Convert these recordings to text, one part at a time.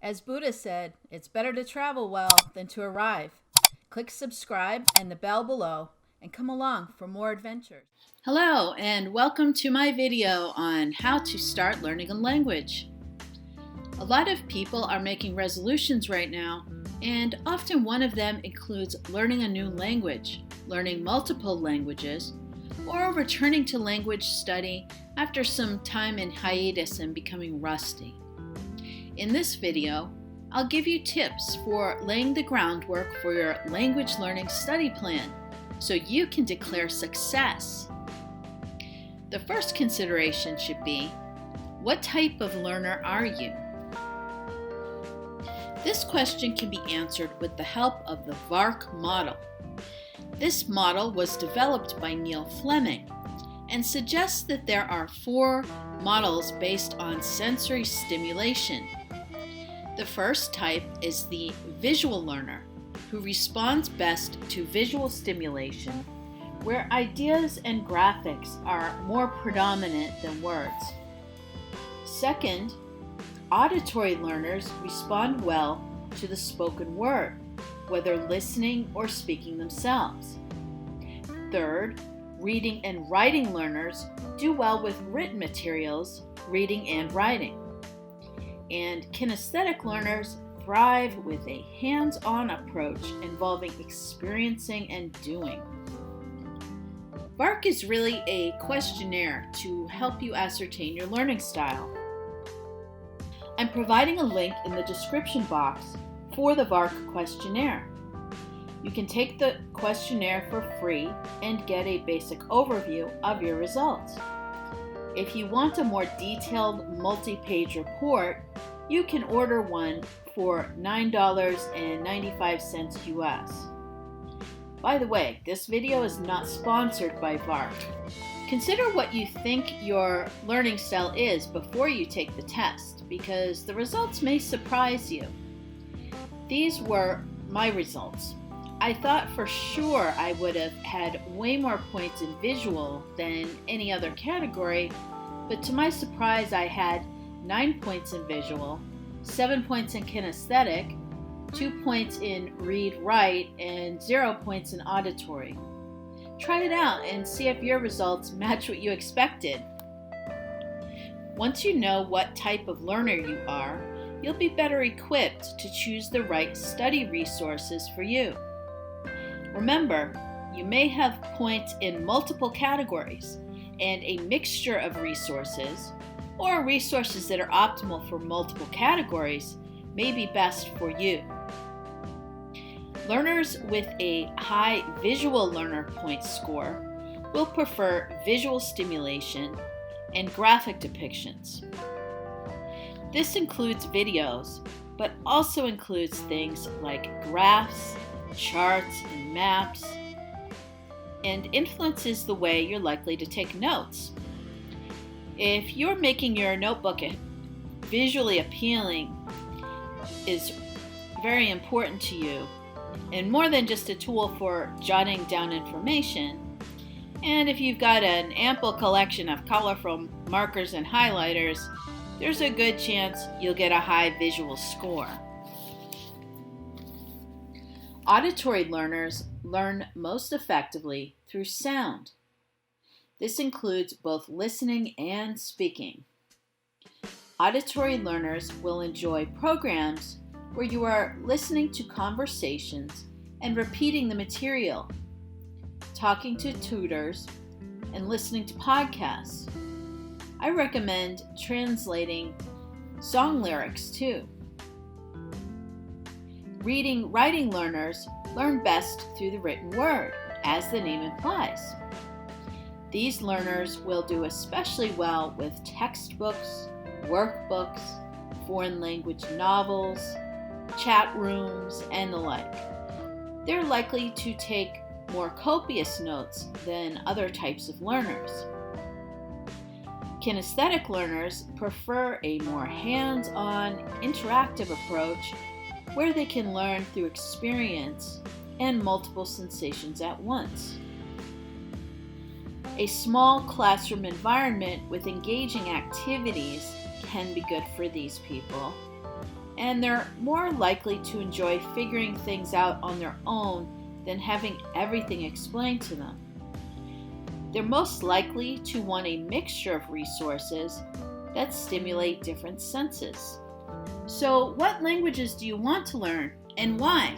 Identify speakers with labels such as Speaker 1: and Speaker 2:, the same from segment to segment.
Speaker 1: As Buddha said, it's better to travel well than to arrive. Click subscribe and the bell below and come along for more adventures. Hello and welcome to my video on how to start learning a language. A lot of people are making resolutions right now, and often one of them includes learning a new language, learning multiple languages, or returning to language study after some time in hiatus and becoming rusty. In this video, I'll give you tips for laying the groundwork for your language learning study plan so you can declare success. The first consideration should be, what type of learner are you? This question can be answered with the help of the VARK model. This model was developed by Neil Fleming and suggests that there are 4 models based on sensory stimulation. The first type is the visual learner, who responds best to visual stimulation, where ideas and graphics are more predominant than words. Second, auditory learners respond well to the spoken word, whether listening or speaking themselves. Third, reading and writing learners do well with written materials, reading and writing. And kinesthetic learners thrive with a hands-on approach involving experiencing and doing. VARK is really a questionnaire to help you ascertain your learning style. I'm providing a link in the description box for the VARK questionnaire. You can take the questionnaire for free and get a basic overview of your results. If you want a more detailed multi-page report, you can order one for $9.95 US. By the way, this video is not sponsored by VARK. Consider what you think your learning style is before you take the test, because the results may surprise you. These were my results. I thought for sure I would have had way more points in visual than any other category, but to my surprise I had 9 points in visual, 7 points in kinesthetic, 2 points in read-write, and 0 points in auditory. Try it out and see if your results match what you expected. Once you know what type of learner you are, you'll be better equipped to choose the right study resources for you. Remember, you may have points in multiple categories, and a mixture of resources, or resources that are optimal for multiple categories, may be best for you. Learners with a high visual learner point score will prefer visual stimulation and graphic depictions. This includes videos, but also includes things like graphs, charts, and maps, and influences the way you're likely to take notes. If you're making your notebook visually appealing is very important to you, and more than just a tool for jotting down information, and if you've got an ample collection of colorful markers and highlighters, there's a good chance you'll get a high visual score. Auditory learners learn most effectively through sound. This includes both listening and speaking. Auditory learners will enjoy programs where you are listening to conversations and repeating the material, talking to tutors, and listening to podcasts. I recommend translating song lyrics too. Writing learners learn best through the written word, as the name implies. These learners will do especially well with textbooks, workbooks, foreign language novels, chat rooms, and the like. They're likely to take more copious notes than other types of learners. Kinesthetic learners prefer a more hands-on, interactive approach where they can learn through experience and multiple sensations at once. A small classroom environment with engaging activities can be good for these people, and they're more likely to enjoy figuring things out on their own than having everything explained to them. They're most likely to want a mixture of resources that stimulate different senses. So, what languages do you want to learn and why?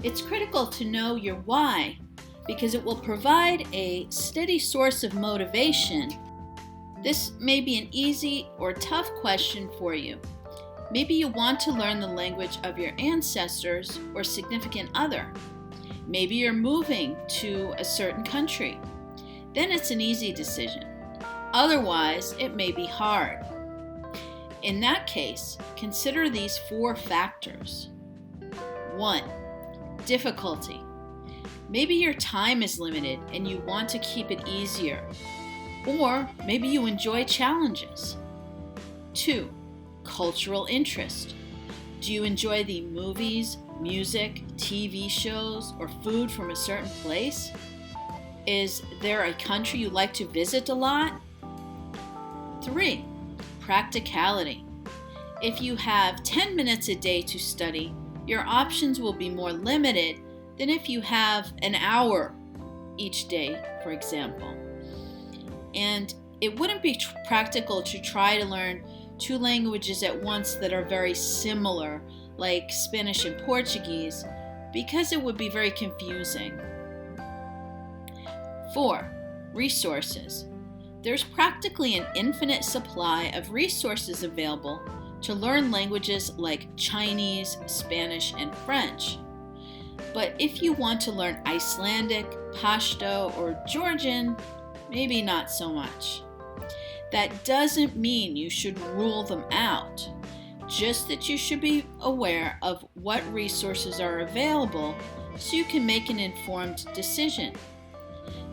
Speaker 1: It's critical to know your why because it will provide a steady source of motivation. This may be an easy or tough question for you. Maybe you want to learn the language of your ancestors or significant other. Maybe you're moving to a certain country. Then it's an easy decision. Otherwise, it may be hard. In that case, consider these 4 factors. 1. Difficulty. Maybe your time is limited and you want to keep it easier. Or maybe you enjoy challenges. 2. Cultural interest. Do you enjoy the movies, music, TV shows, or food from a certain place? Is there a country you like to visit a lot? 3. Practicality. If you have 10 minutes a day to study, your options will be more limited than if you have an hour each day, for example. And it wouldn't be practical to try to learn 2 languages at once that are very similar, like Spanish and Portuguese, because it would be very confusing. 4. Resources. There's practically an infinite supply of resources available to learn languages like Chinese, Spanish, and French. But if you want to learn Icelandic, Pashto, or Georgian, maybe not so much. That doesn't mean you should rule them out, just that you should be aware of what resources are available so you can make an informed decision.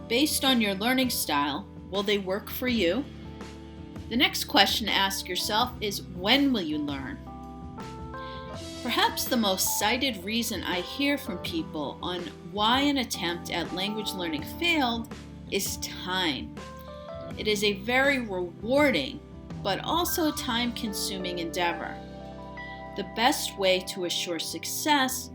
Speaker 1: Based on your learning style, will they work for you? The next question to ask yourself is, when will you learn? Perhaps the most cited reason I hear from people on why an attempt at language learning failed is time. It is a very rewarding but also time-consuming endeavor. The best way to assure success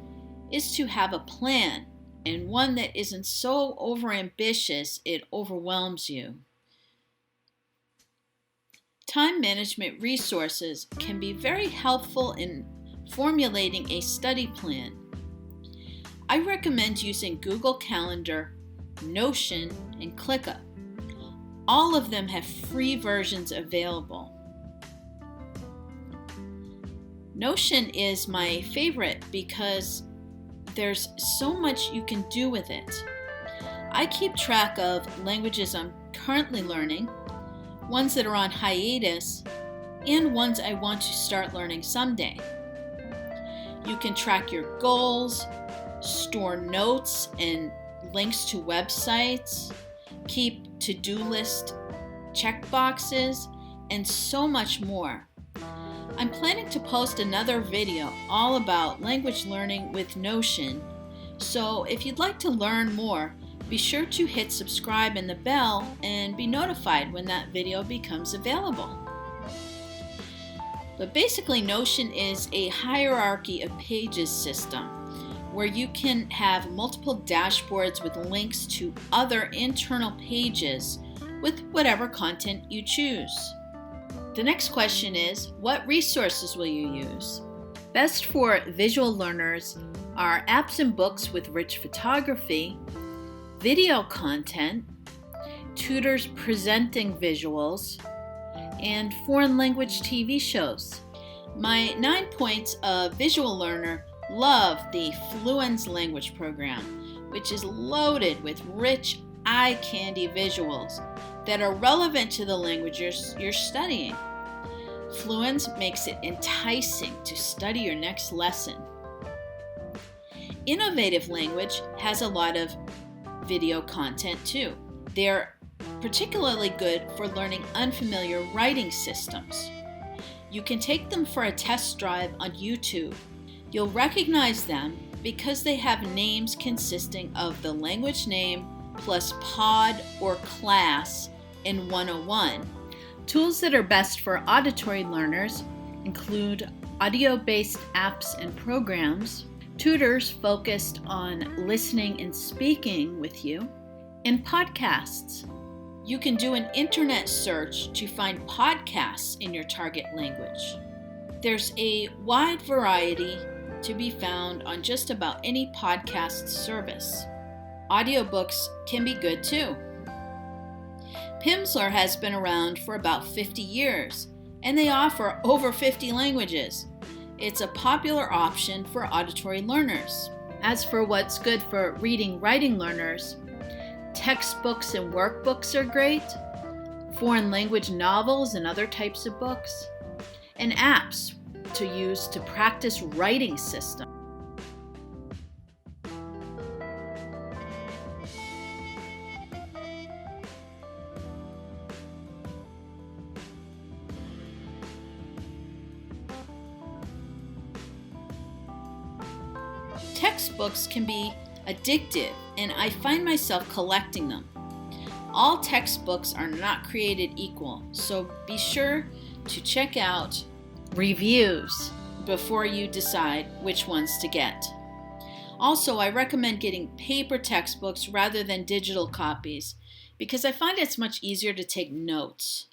Speaker 1: is to have a plan, and one that isn't so overambitious it overwhelms you. Time management resources can be very helpful in formulating a study plan. I recommend using Google Calendar, Notion, and ClickUp. All of them have free versions available. Notion is my favorite because there's so much you can do with it. I keep track of languages I'm currently learning, ones that are on hiatus, and ones I want to start learning someday. You can track your goals, store notes and links to websites, keep to-do list checkboxes, and so much more. I'm planning to post another video all about language learning with Notion, so if you'd like to learn more, be sure to hit subscribe and the bell and be notified when that video becomes available. But basically, Notion is a hierarchy of pages system where you can have multiple dashboards with links to other internal pages with whatever content you choose. The next question is, what resources will you use? Best for visual learners are apps and books with rich photography, video content, tutors presenting visuals, and foreign language TV shows. My 9 points of visual learner love the Fluence language program, which is loaded with rich eye candy visuals that are relevant to the languages you're studying. Fluence makes it enticing to study your next lesson. Innovative Language has a lot of video content too. They're particularly good for learning unfamiliar writing systems. You can take them for a test drive on YouTube. You'll recognize them because they have names consisting of the language name plus pod or class in 101. Tools that are best for auditory learners include audio-based apps and programs, tutors focused on listening and speaking with you, and podcasts. You can do an internet search to find podcasts in your target language. There's a wide variety to be found on just about any podcast service. Audiobooks can be good too. Pimsleur has been around for about 50 years, and they offer over 50 languages. It's a popular option for auditory learners. As for what's good for reading-writing learners, textbooks and workbooks are great, foreign language novels and other types of books, and apps to use to practice writing systems. Textbooks can be addictive, and I find myself collecting them. All textbooks are not created equal, so be sure to check out reviews before you decide which ones to get. Also, I recommend getting paper textbooks rather than digital copies because I find it's much easier to take notes.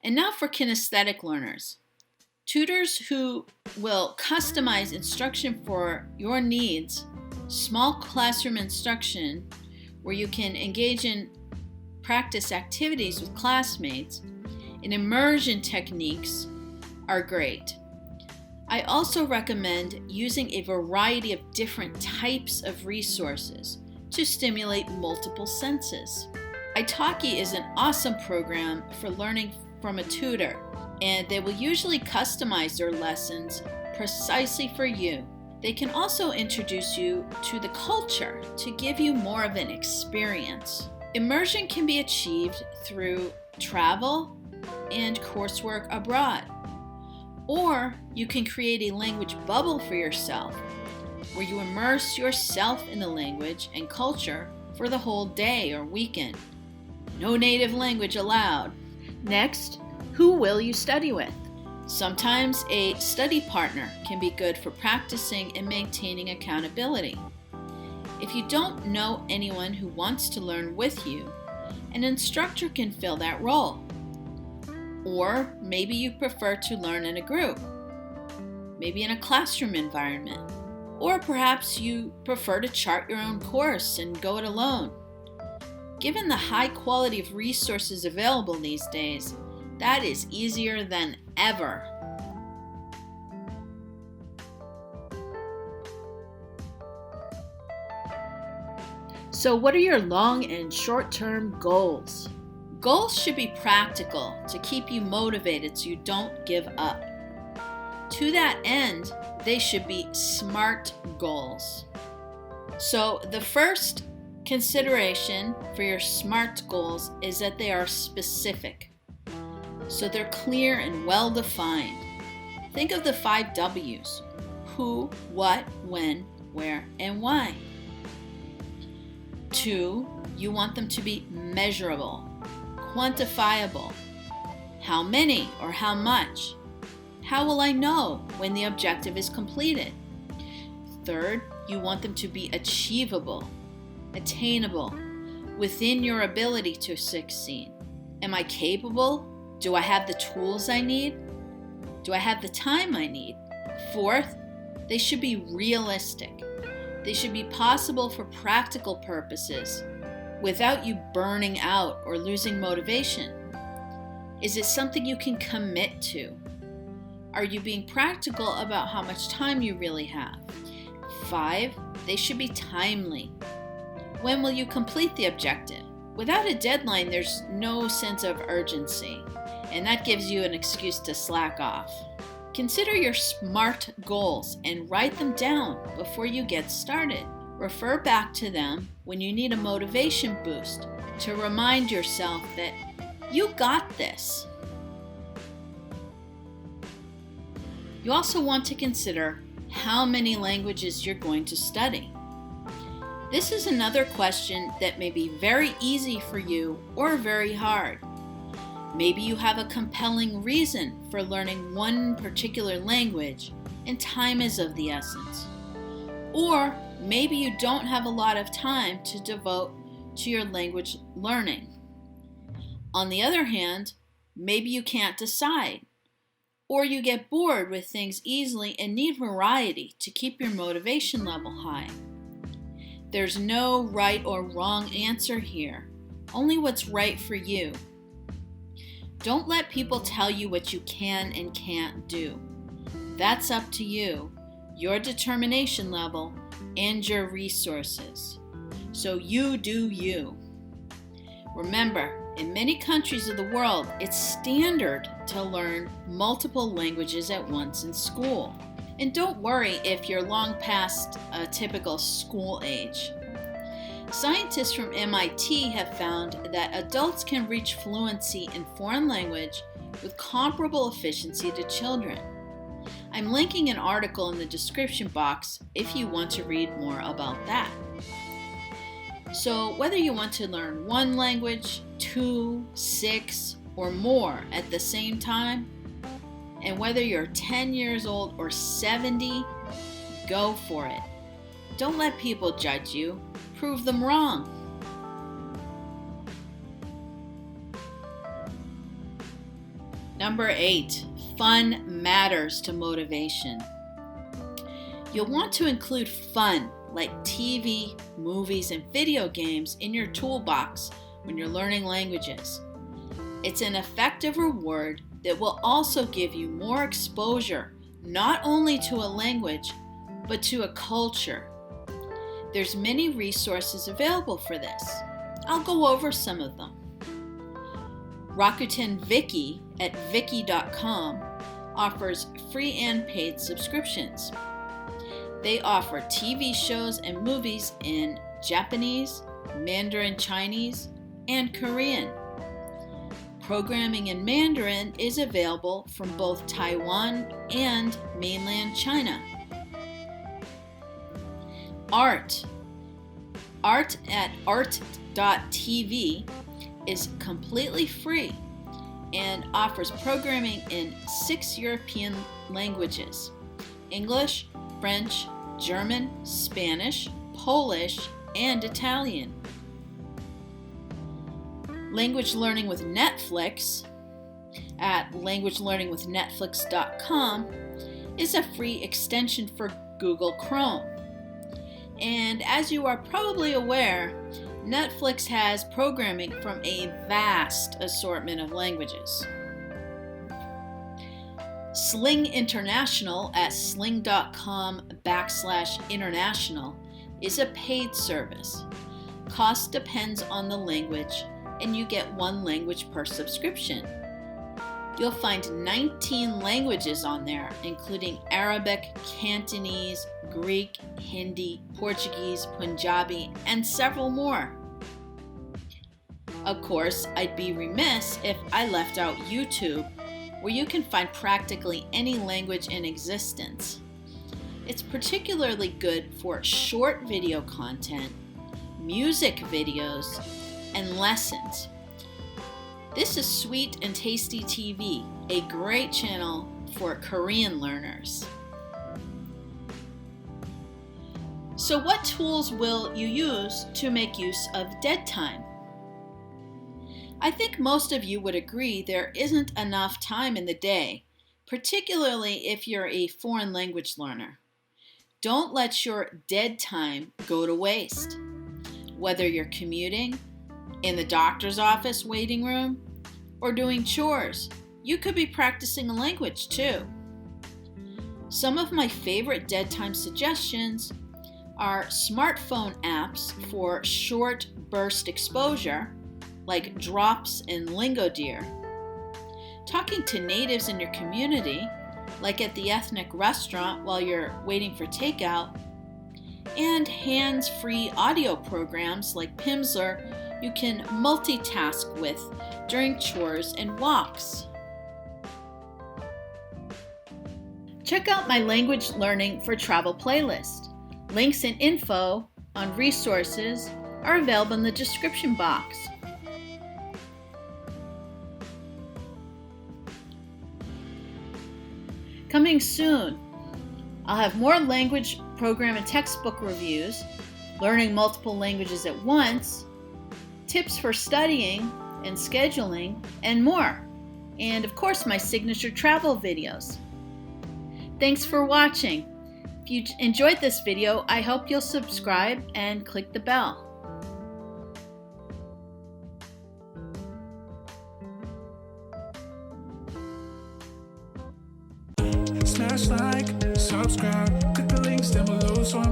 Speaker 1: And now for kinesthetic learners. Tutors who will customize instruction for your needs, small classroom instruction where you can engage in practice activities with classmates, and immersion techniques are great. I also recommend using a variety of different types of resources to stimulate multiple senses. Italki is an awesome program for learning from a tutor, and they will usually customize their lessons precisely for you. They can also introduce you to the culture to give you more of an experience. Immersion can be achieved through travel and coursework abroad. Or you can create a language bubble for yourself, where you immerse yourself in the language and culture for the whole day or weekend. No native language allowed. Next, who will you study with? Sometimes a study partner can be good for practicing and maintaining accountability. If you don't know anyone who wants to learn with you, an instructor can fill that role. Or maybe you prefer to learn in a group, maybe in a classroom environment. Or perhaps you prefer to chart your own course and go it alone. Given the high quality of resources available these days, that is easier than ever. So what are your long and short-term goals? Goals should be practical to keep you motivated so you don't give up. To that end, they should be SMART goals. So the first consideration for your SMART goals is that they are specific. So they're clear and well defined. Think of the 5 W's: who, what, when, where, and why. 2, you want them to be measurable, quantifiable. How many or how much? How will I know when the objective is completed? 3rd, you want them to be achievable, attainable, within your ability to succeed. Am I capable? Do I have the tools I need? Do I have the time I need? 4th, they should be realistic. They should be possible for practical purposes without you burning out or losing motivation. Is it something you can commit to? Are you being practical about how much time you really have? 5, they should be timely. When will you complete the objective? Without a deadline, there's no sense of urgency, and that gives you an excuse to slack off. Consider your SMART goals and write them down before you get started. Refer back to them when you need a motivation boost to remind yourself that you got this. You also want to consider how many languages you're going to study. This is another question that may be very easy for you or very hard. Maybe you have a compelling reason for learning one particular language and time is of the essence. Or maybe you don't have a lot of time to devote to your language learning. On the other hand, maybe you can't decide, or you get bored with things easily and need variety to keep your motivation level high. There's no right or wrong answer here, only what's right for you. Don't let people tell you what you can and can't do. That's up to you, your determination level, and your resources. So you do you. Remember, in many countries of the world, it's standard to learn multiple languages at once in school. And don't worry if you're long past a typical school age. Scientists from MIT have found that adults can reach fluency in foreign language with comparable efficiency to children. I'm linking an article in the description box if you want to read more about that. So whether you want to learn one language, 2, 6, or more at the same time, and whether you're 10 years old or 70, go for it. Don't let people judge you. Prove them wrong. Number 8, fun matters to motivation. You'll want to include fun like TV, movies, and video games in your toolbox when you're learning languages. It's an effective reward that will also give you more exposure, not only to a language, but to a culture. There's many resources available for this. I'll go over some of them. Rakuten Viki at viki.com offers free and paid subscriptions. They offer TV shows and movies in Japanese, Mandarin Chinese, and Korean. Programming in Mandarin is available from both Taiwan and mainland China. Art at art.tv is completely free and offers programming in 6 European languages: English, French, German, Spanish, Polish, and Italian. Language Learning with Netflix at languagelearningwithnetflix.com is a free extension for Google Chrome. And as you are probably aware, Netflix has programming from a vast assortment of languages. Sling International at sling.com/international is a paid service. Cost depends on the language, and you get one language per subscription. You'll find 19 languages on there, including Arabic, Cantonese, Greek, Hindi, Portuguese, Punjabi, and several more. Of course, I'd be remiss if I left out YouTube, where you can find practically any language in existence. It's particularly good for short video content, music videos, and lessons. This is Sweet and Tasty TV, a great channel for Korean learners. So what tools will you use to make use of dead time? I think most of you would agree there isn't enough time in the day, particularly if you're a foreign language learner. Don't let your dead time go to waste. Whether you're commuting, in the doctor's office waiting room, or doing chores, you could be practicing a language too. Some of my favorite dead time suggestions are smartphone apps for short burst exposure, like Drops and Lingodeer. Talking to natives in your community, like at the ethnic restaurant while you're waiting for takeout, and hands-free audio programs like Pimsleur you can multitask with during chores and walks. Check out my Language Learning for Travel playlist. Links and info on resources are available in the description box. Coming soon, I'll have more language program and textbook reviews, learning multiple languages at once, tips for studying and scheduling, and more. And of course, my signature travel videos. Thanks for watching. If you enjoyed this video, I hope you'll subscribe and click the bell.
Speaker 2: Smash like, subscribe, click the links down below so I'm